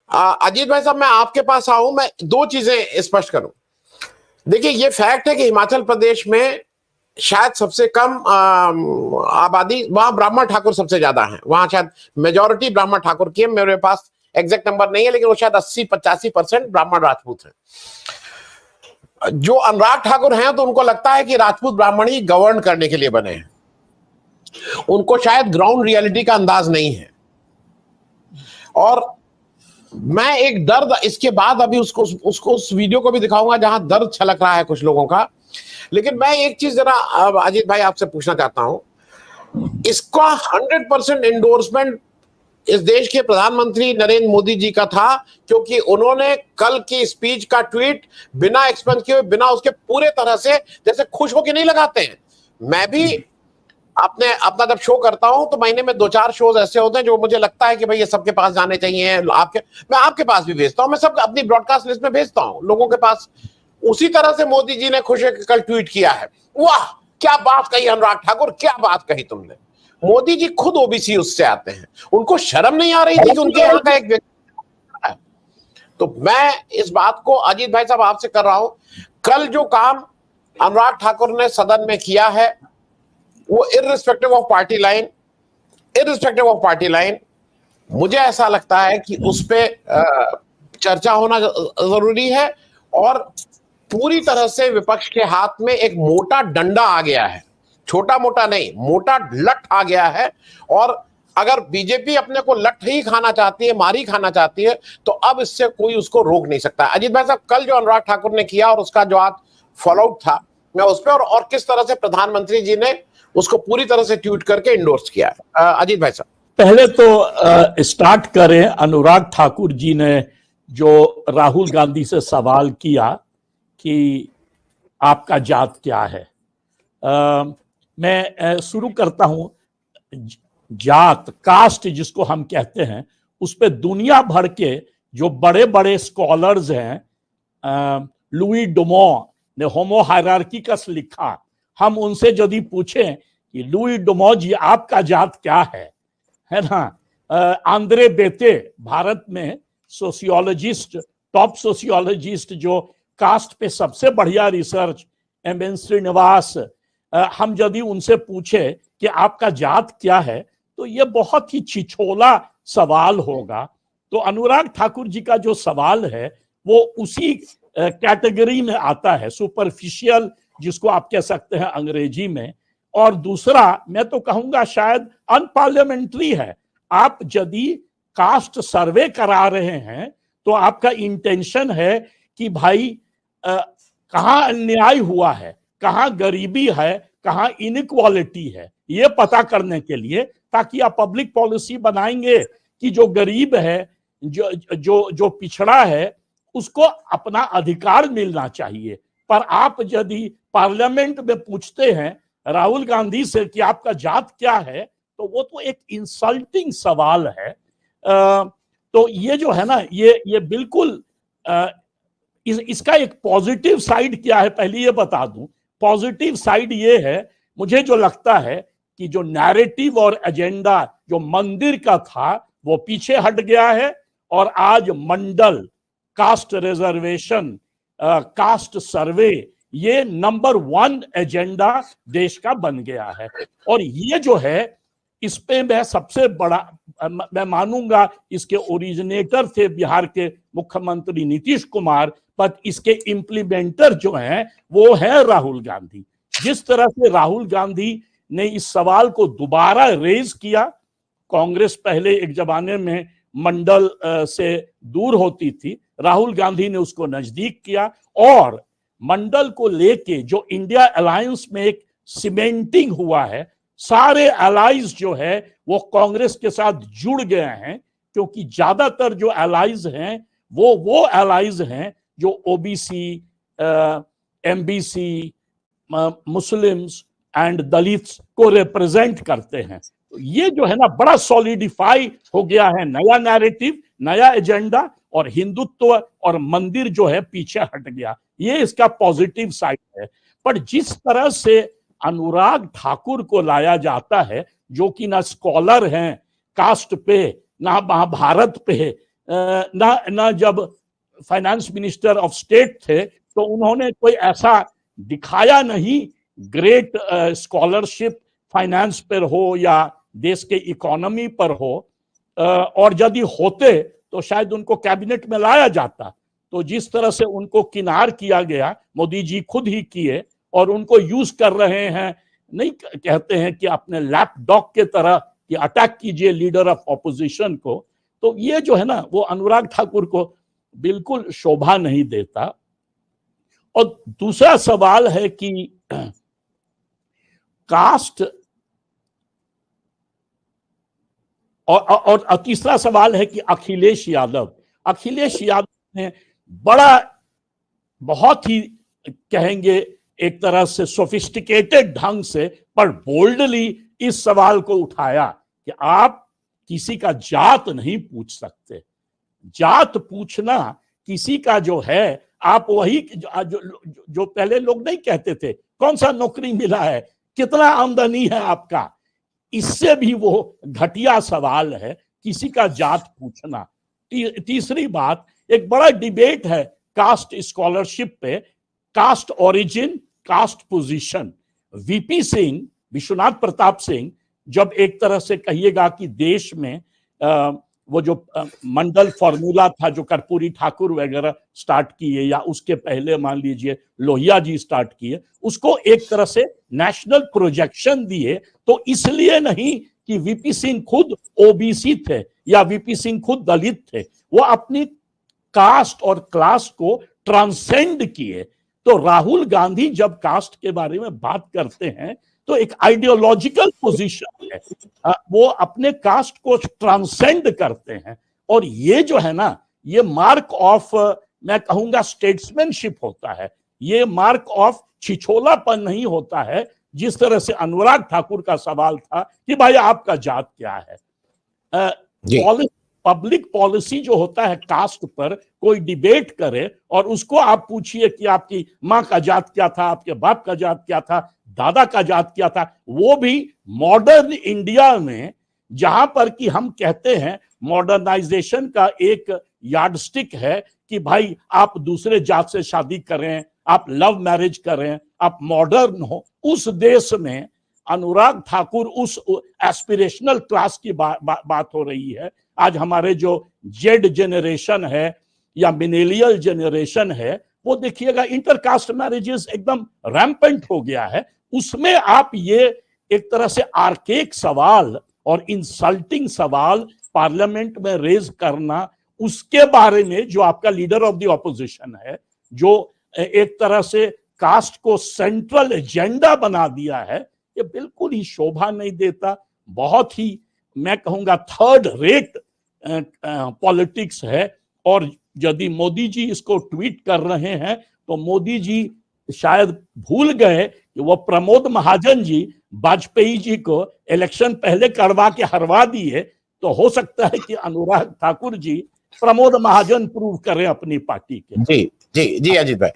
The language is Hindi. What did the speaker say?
अजीत भाई साहब, मैं आपके पास आऊं, मैं दो चीजें स्पष्ट करूं। देखिए, ये फैक्ट है कि हिमाचल प्रदेश में शायद सबसे कम आबादी, वहां ब्राह्मण ठाकुर सबसे ज्यादा हैं। वहां शायद मेजोरिटी ब्राह्मण ठाकुर की है। मेरे पास एग्जैक्ट नंबर नहीं है, लेकिन वो शायद 80-85% ब्राह्मण राजपूत हैं। जो अनुराग ठाकुर हैं तो उनको लगता है कि राजपूत ब्राह्मण ही गवर्न करने के लिए बने हैं। उनको शायद ग्राउंड रियलिटी का अंदाज नहीं है। और मैं एक दर्द इसके बाद अभी उसको उसको उस वीडियो को भी दिखाऊंगा जहां दर्द छलक रहा है कुछ लोगों का। लेकिन मैं एक चीज जरा अजीत भाई आपसे पूछना चाहता हूं, इसका 100% एंडोर्समेंट इस देश के प्रधानमंत्री नरेंद्र मोदी जी का था, क्योंकि उन्होंने कल की स्पीच का ट्वीट बिना एक्सपेंस किए, बिना उसके पूरे तरह से जैसे खुश होकर नहीं लगाते हैं। मैं भी अपना जब शो करता हूं तो महीने में 2-4 शोज ऐसे होते हैं जो मुझे लगता है कि भाई ये सबके पास जाने चाहिए। मैं आपके पास भी भेजता हूं, मैं सब अपनी ब्रॉडकास्ट लिस्ट में भेजता हूं लोगों के पास। उसी तरह से मोदी जी ने खुश होकर कल ट्वीट किया है। वाह, क्या बात कही अनुराग ठाकुर, क्या बात कही तुमने। मोदी जी खुद ओबीसी उससे आते हैं, उनको शर्म नहीं आ रही थी कि उनके यहाँ का एक व्यक्ति है। तो मैं इस बात को अजीत भाई साहब आपसे कर रहा हूं, कल जो काम अनुराग ठाकुर ने सदन में किया है वो इररिस्पेक्टिव ऑफ पार्टी लाइन, मुझे ऐसा लगता है कि उस पे चर्चा होना जरूरी है। और पूरी तरह से विपक्ष के हाथ में एक मोटा डंडा आ गया है, छोटा मोटा नहीं, मोटा लठ आ गया है। और अगर बीजेपी अपने को लठ ही खाना चाहती है, मारी खाना चाहती है, तो अब इससे कोई उसको रोक नहीं सकता। अजीत भाई साहब, कल जो अनुराग ठाकुर ने किया और उसका जो आज फॉलोआउट था, मैं उस पर और किस तरह से प्रधानमंत्री जी ने उसको पूरी तरह से ट्वीट करके इंडोर्स किया है, अजीत भाई साहब। पहले तो स्टार्ट करें, अनुराग ठाकुर जी ने जो राहुल गांधी से सवाल किया कि आपका जात क्या है। मैं शुरू करता हूं। जात, कास्ट जिसको हम कहते हैं, उस पे दुनिया भर के जो बड़े बड़े स्कॉलर्स हैं, लुई डुमो ने होमो हायरार्किकस लिखा। हम उनसे यदि पूछें कि लुई डुमो जी आपका जात क्या है ना। आंद्रे बेते भारत में सोशियोलॉजिस्ट, टॉप सोशियोलॉजिस्ट जो कास्ट पे सबसे बढ़िया रिसर्च, एम.एन. श्रीनिवास, हम यदि उनसे पूछे कि आपका जात क्या है तो ये बहुत ही छिछोला सवाल होगा। तो अनुराग ठाकुर जी का जो सवाल है वो उसी कैटेगरी में आता है, सुपरफिशियल जिसको आप कह सकते हैं अंग्रेजी में। और दूसरा मैं तो कहूंगा शायद अनपार्लियामेंट्री है। आप यदि कास्ट सर्वे करा रहे हैं तो आपका इंटेंशन है कि भाई कहां अन्याय हुआ है, कहां गरीबी है, कहां इनइक्वालिटी है, ये पता करने के लिए, ताकि आप पब्लिक पॉलिसी बनाएंगे कि जो गरीब है, जो जो जो पिछड़ा है, उसको अपना अधिकार मिलना चाहिए। पर आप यदि पार्लियामेंट में पूछते हैं राहुल गांधी से कि आपका जात क्या है, तो वो तो एक इंसल्टिंग सवाल है। तो ये जो है ना, ये बिल्कुल इसका एक पॉजिटिव साइड क्या है पहले ये बता दूं। पॉजिटिव साइड ये है, मुझे जो लगता है कि जो नैरेटिव और एजेंडा जो मंदिर का था वो पीछे हट गया है। और आज मंडल, कास्ट रिजर्वेशन, कास्ट सर्वे, ये नंबर 1 एजेंडा देश का बन गया है। और ये जो है, इस पे मैं सबसे बड़ा मैं मानूंगा, इसके ओरिजिनेटर थे बिहार के मुख्यमंत्री नीतीश कुमार, पर इसके इम्प्लीमेंटर जो हैं वो है राहुल गांधी। जिस तरह से राहुल गांधी ने इस सवाल को दोबारा रेज किया, कांग्रेस पहले एक जमाने में मंडल से दूर होती थी, राहुल गांधी ने उसको नजदीक किया। और मंडल को लेके जो इंडिया अलायंस में एक सीमेंटिंग हुआ है, सारे अलाइज जो है वो कांग्रेस के साथ जुड़ गए हैं, क्योंकि ज्यादातर जो अलाइज हैं वो अलाइज हैं जो OBC, MBC, Muslims and Dalits को रिप्रेजेंट करते हैं। तो ये जो है ना, बड़ा सॉलिडिफाई हो गया है, नया नैरेटिव, नया एजेंडा, और हिंदुत्व और मंदिर जो है पीछे हट गया। ये इसका पॉजिटिव साइड है। पर जिस तरह से अनुराग ठाकुर को लाया जाता है, जो कि ना स्कॉलर हैं कास्ट पे, ना महाभारत पे, ना जब फाइनेंस मिनिस्टर ऑफ स्टेट थे तो उन्होंने कोई ऐसा दिखाया नहीं ग्रेट स्कॉलरशिप फाइनेंस पर हो या देश के इकोनॉमी पर हो, और यदि होते तो शायद उनको कैबिनेट में लाया जाता। तो जिस तरह से उनको किनार किया गया, मोदी जी खुद ही किए और उनको यूज कर रहे हैं, नहीं कहते हैं कि अपने लैप डॉग के तरह कि अटैक कीजिए लीडर ऑफ ऑपोजिशन को। तो ये जो है ना वो अनुराग ठाकुर को बिल्कुल शोभा नहीं देता। और दूसरा सवाल है कि कास्ट, और तीसरा सवाल है कि अखिलेश यादव ने बहुत ही कहेंगे एक तरह से सोफिस्टिकेटेड ढंग से पर बोल्डली इस सवाल को उठाया कि आप किसी का जात नहीं पूछ सकते। जात पूछना किसी का जो है, आप वही जो पहले लोग नहीं कहते थे कौन सा नौकरी मिला है, कितना आमदनी है आपका, इससे भी वो घटिया सवाल है किसी का जात पूछना। तीसरी बात, एक बड़ा डिबेट है कास्ट स्कॉलरशिप पे, caste origin, caste position. VP Singh, Vishwanath Pratap Singh, जब एक तरह से कहिएगा कि देश में वो जो मंडल फॉर्मूला था जो कर्पूरी ठाकुर वगैरह स्टार्ट किए या उसके पहले मान लीजिए लोहिया जी स्टार्ट किए, उसको एक तरह से नेशनल प्रोजेक्शन दिए। तो इसलिए नहीं कि वीपी सिंह खुद ओबीसी थे या वीपी सिंह खुद दलित थे, वो अपनी कास्ट और क्लास को ट्रांसेंड किए। तो राहुल गांधी जब कास्ट के बारे में बात करते हैं तो एक आइडियोलॉजिकल पोजीशन है, वो अपने कास्ट को ट्रांसेंड करते हैं। और ये जो है ना, ये मार्क ऑफ, मैं कहूंगा स्टेट्समैनशिप होता है, ये मार्क ऑफ छिछोलापन नहीं होता है। जिस तरह से अनुराग ठाकुर का सवाल था कि भाई आपका जात क्या है, पब्लिक पॉलिसी जो होता है कास्ट पर कोई डिबेट करे और उसको आप पूछिए कि आपकी माँ का जात क्या था, आपके बाप का जात क्या था, दादा का जात क्या था, वो भी मॉडर्न इंडिया में, जहां पर कि हम कहते हैं मॉडर्नाइजेशन का एक यार्डस्टिक है कि भाई आप दूसरे जात से शादी करें, आप लव मैरिज करें, आप मॉडर्न हो। उस देश में अनुराग ठाकुर, उस एस्पिरेशनल क्लास की बात हो रही है। आज हमारे जो जेड जनरेशन है या मिलेनियल जनरेशन है, वो देखिएगा इंटरकास्ट मैरिजेस एकदम रैम्पेंट हो गया है। उसमें आप ये एक तरह से आर्केक सवाल और इंसल्टिंग सवाल पार्लियामेंट में रेज करना, उसके बारे में जो आपका लीडर ऑफ द ऑपोजिशन है, जो एक तरह से कास्ट को सेंट्रल एजेंडा बना दिया है, ये बिल्कुल ही शोभा नहीं देता। बहुत ही मैं कहूंगा थर्ड रेट पॉलिटिक्स है। और यदि मोदी जी इसको ट्वीट कर रहे हैं तो मोदी जी शायद भूल गए कि वो प्रमोद महाजन जी वाजपेयी जी को इलेक्शन पहले करवा के हरवा दिए। तो हो सकता है कि अनुराग ठाकुर जी प्रमोद महाजन प्रूव करें अपनी पार्टी के। जी जी जी अजीत भाई।